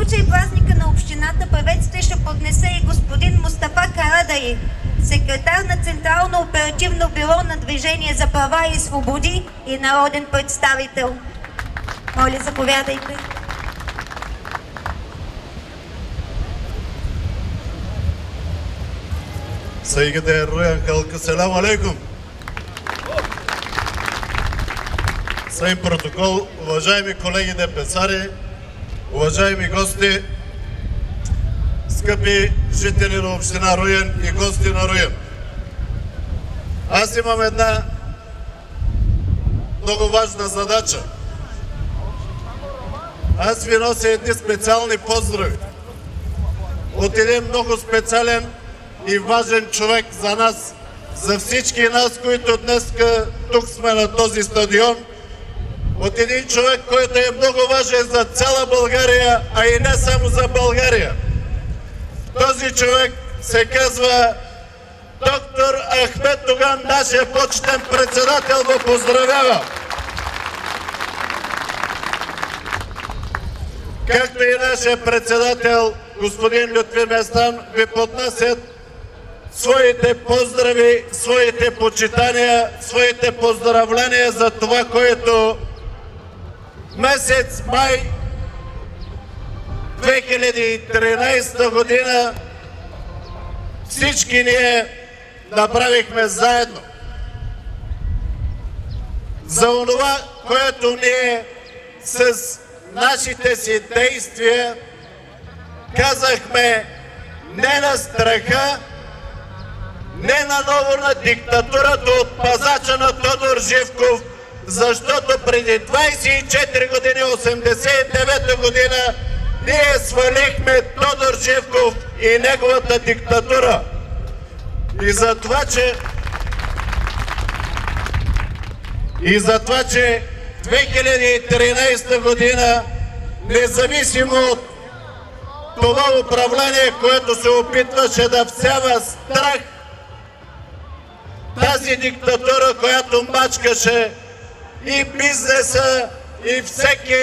случай празника на общината приветствие ще поднесе и господин Мустафа Карадаи, секретар на Централно оперативно бюро на Движение за права и свободи и народен представител. Моля, заповядайте. Saygıdeğer Ruyan halkı, selamun aleyküm. Sayın протокол, уважаеми колеги депесари, уважаеми гости, скъпи жители на община Руен и гости на Руен. Аз имам една много важна задача. Аз ви нося едни специални поздрави от един много специален и важен човек за нас, за всички нас, които днес тук сме на този стадион, от един човек, който е много важен за цяла България, а и не само за България. Този човек се казва доктор Ахмед Доган, нашия почетен председател, го поздравява. Както и нашия председател, господин Лютви Местан, ви поднасят своите поздрави, своите почитания, своите поздравления за това, което месец май 2013 година всички ние направихме заедно. За онова, което ние с нашите си действия казахме не на страха, не наново на диктатурата от пазача на Тодор Живков, защото преди 24 години, 89 година, ние свалихме Тодор Живков и неговата диктатура. И за това, че 2013 година, независимо от това управление, което се опитваше да всява страх, тази диктатура, която мачкаше и бизнеса, и всеки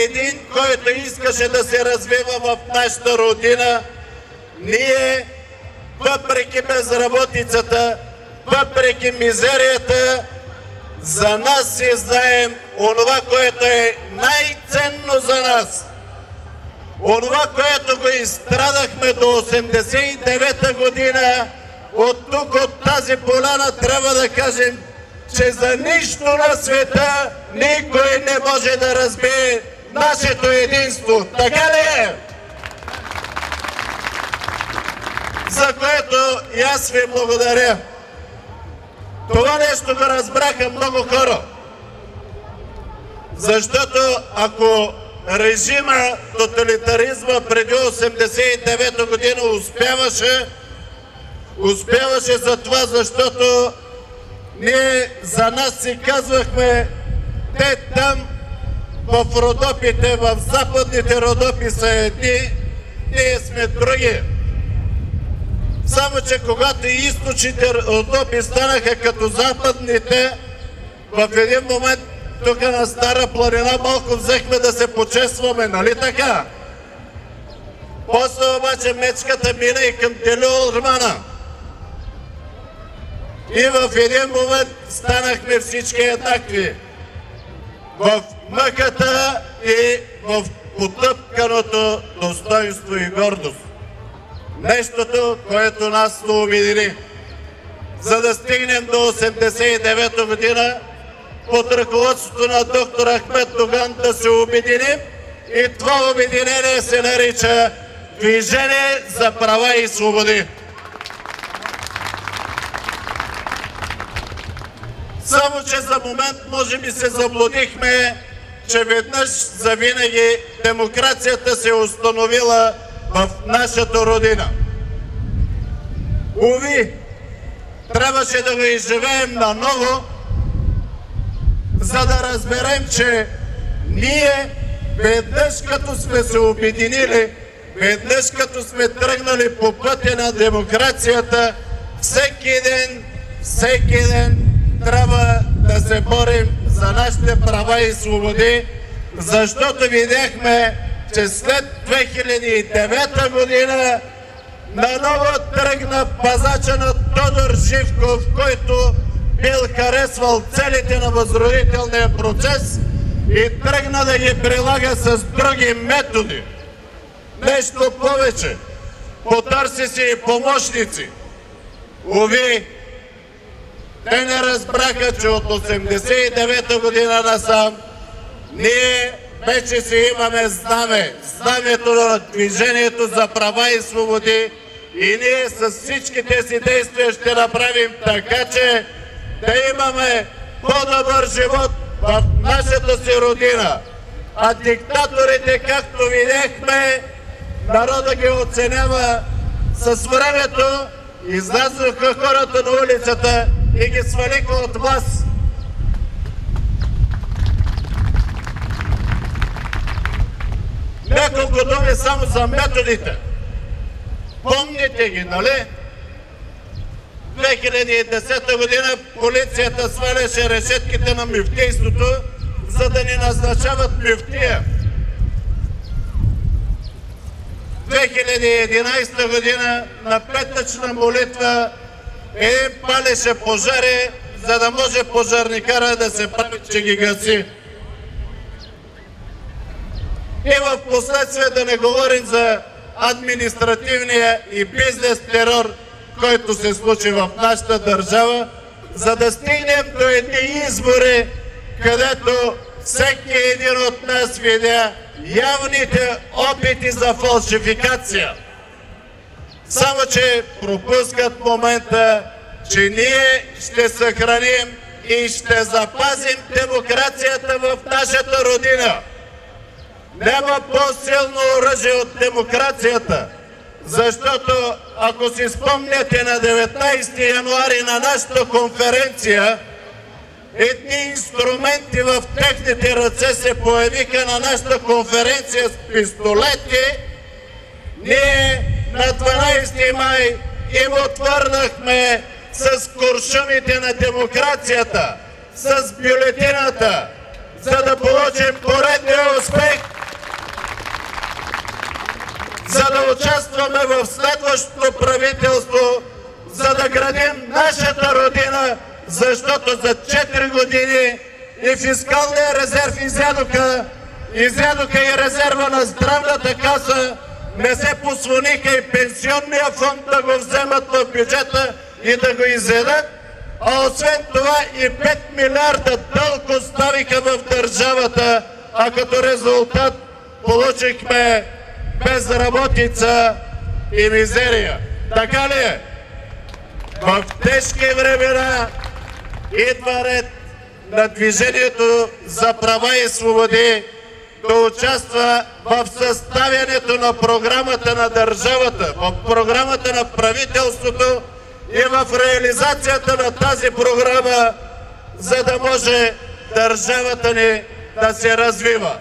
един, който искаше да се развива в нашата родина, ние, въпреки безработицата, въпреки мизерията, за нас си знаем онова, което е най-ценно за нас. Онова, което го изстрадахме до 89-та година, от тук, от тази поляна, трябва да кажем, че за нищо на света никой не може да разбие нашето единство. Така ли е? За което и аз ви благодаря. Това нещо го разбраха много хора. Защото ако режима, тоталитаризма преди 89 година успяваше за това, защото ние за нас си казвахме, те там в Родопите, в западните Родопи са едни, ние сме други. Само че когато източните Родопи станаха като западните, в един момент тук на Стара планина малко взехме да се почестваме, нали така? После обаче мечката мина и към Делио Ормана. И в един момент станахме всички еднакви. В мъката и в потъпканото достоинство и гордост. Нещото, което нас се обедини. За да стигнем до 89 година, под ръководството на доктор Ахмед Доган да се обединим, и това обединение се нарича Движение за права и свободи. Само че за момент може би се заблудихме, че веднъж завинаги демокрацията се е установила в нашата родина. Уви, трябваше да го изживеем наново, за да разберем, че ние веднъж като сме се обединили, веднъж като сме тръгнали по пътя на демокрацията, всеки ден трябва да се борим за нашите права и свободи, защото видяхме, че след 2009 година наново тръгна пазача на Тодор Живков, който бил харесвал целите на възродителния процес и тръгна да ги прилага с други методи. Нещо повече, потърси си и помощници. Уви, те не разбраха, че от 89-та година насам ние вече си имаме знаме, знамето на Движението за права и свободи, и ние с всичките си действия ще направим така, че да имаме по-добър живот в нашата си родина. А диктаторите, както видяхме, народа ги оценява с времето, излязоха хората на улицата и ги свалиха от власт. Няколко думи само за методите. Помните ги, нали? 2010 година полицията сваляше решетките на мюфтийството, за да ни назначават мюфтия. 2011 година на петъчна молитва един палеше пожари, за да може пожарникара да се прави, че ги гаси. И в последствие да не говорим за административния и бизнес терор, който се случи в нашата държава, за да стигнем до едни избори, където всеки един от нас видя явните опити за фалшификация. Само че пропускат момента, че ние ще съхраним и ще запазим демокрацията в нашата родина. Няма по-силно оръжие от демокрацията, защото ако си спомняте на 19 януари на нашата конференция, едни инструменти в техните ръце се появиха на нашата конференция с пистолети. Ние на 12 май им отвърнахме с куршумите на демокрацията, с бюлетината, за да получим поредния успех, за да участваме в следващото правителство, за да градим нашата родина, защото за 4 години и фискалния резерв изядоха и резерва на здравната каса, не се послониха и пенсионния фонд да го вземат в бюджета и да го изядат, а освен това и 5 милиарда дълг оставиха в държавата, а като резултат получихме безработица и мизерия. Така ли е? В тежки времена идва ред на Движението за права и свободи да участва в съставянето на програмата на държавата, в програмата на правителството и в реализацията на тази програма, за да може държавата ни да се развива.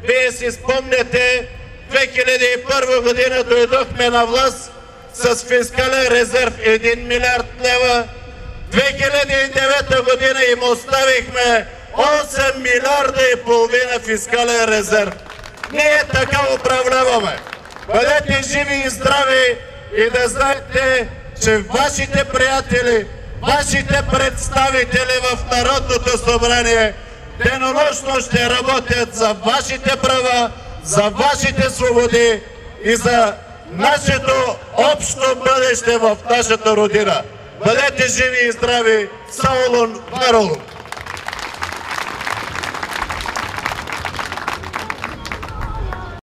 Вие си спомняте, 2001 година дойдохме на власт с фискален резерв 1 милиард лева. 2009 година им оставихме 8 милиарда и половина фискален резерв. Ние така управляваме. Бъдете живи и здрави и да знаете, че вашите приятели, вашите представители в Народното събрание денонощно ще работят за вашите права, за вашите свободи и за нашето общо бъдеще в нашата родина. Бъдете живи и здрави! Саулон Варолов!